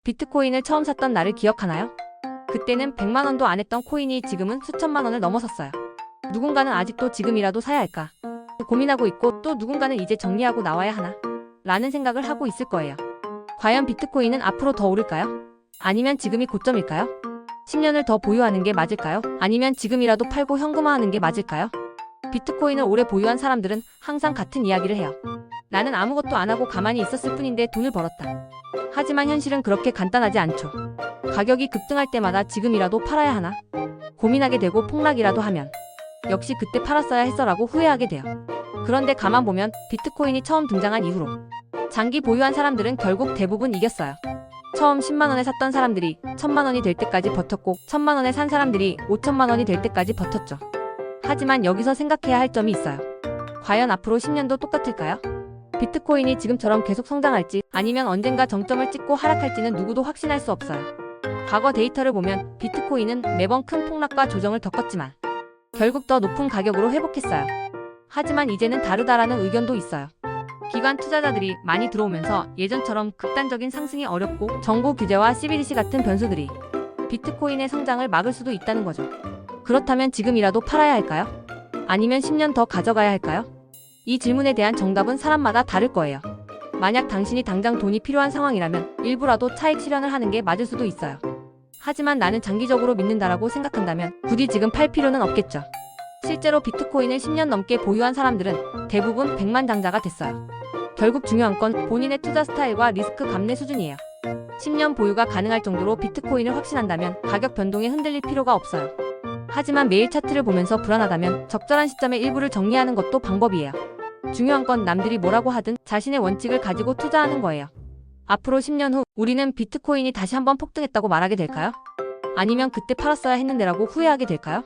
비트코인을 처음 샀던 날을 기억하나요? 그때는 100만 원도 안 했던 코인이 지금은 수천만 원을 넘어섰어요. 누군가는 아직도 지금이라도 사야 할까 고민하고 있고, 또 누군가는 이제 정리하고 나와야 하나 라는 생각을 하고 있을 거예요. 과연 비트코인은 앞으로 더 오를까요? 아니면 지금이 고점일까요? 10년을 더 보유하는 게 맞을까요? 아니면 지금이라도 팔고 현금화하는 게 맞을까요? 비트코인을 오래 보유한 사람들은 항상 같은 이야기를 해요. 나는 아무것도 안 하고 가만히 있었을 뿐인데 돈을 벌었다. 하지만 현실은 그렇게 간단하지 않죠. 가격이 급등할 때마다 지금이라도 팔아야 하나 고민하게 되고, 폭락이라도 하면 역시 그때 팔았어야 했어라고 후회하게 돼요. 그런데 가만 보면 비트코인이 처음 등장한 이후로 장기 보유한 사람들은 결국 대부분 이겼어요. 처음 10만 원에 샀던 사람들이 1000만 원이 될 때까지 버텼고, 1000만 원에 산 사람들이 5000만 원이 될 때까지 버텼죠. 하지만 여기서 생각해야 할 점이 있어요. 과연 앞으로 10년도 똑같을까요? 비트코인이 지금처럼 계속 성장할지, 아니면 언젠가 정점을 찍고 하락할지는 누구도 확신할 수 없어요. 과거 데이터를 보면 비트코인은 매번 큰 폭락과 조정을 겪었지만 결국 더 높은 가격으로 회복했어요. 하지만 이제는 다르다라는 의견도 있어요. 기관 투자자들이 많이 들어오면서 예전처럼 극단적인 상승이 어렵고, 정부 규제와 CBDC 같은 변수들이 비트코인의 성장을 막을 수도 있다는 거죠. 그렇다면 지금이라도 팔아야 할까요? 아니면 10년 더 가져가야 할까요? 이 질문에 대한 정답은 사람마다 다를 거예요. 만약 당신이 당장 돈이 필요한 상황이라면 일부라도 차익 실현을 하는 게 맞을 수도 있어요. 하지만 나는 장기적으로 믿는다라고 생각한다면 굳이 지금 팔 필요는 없겠죠. 실제로 비트코인을 10년 넘게 보유한 사람들은 대부분 백만장자가 됐어요. 결국 중요한 건 본인의 투자 스타일과 리스크 감내 수준이에요. 10년 보유가 가능할 정도로 비트코인을 확신한다면 가격 변동에 흔들릴 필요가 없어요. 하지만 매일 차트를 보면서 불안하다면 적절한 시점에 일부를 정리하는 것도 방법이에요. 중요한 건 남들이 뭐라고 하든 자신의 원칙을 가지고 투자하는 거예요. 앞으로 10년 후 우리는 비트코인이 다시 한번 폭등했다고 말하게 될까요? 아니면 그때 팔았어야 했는데라고 후회하게 될까요?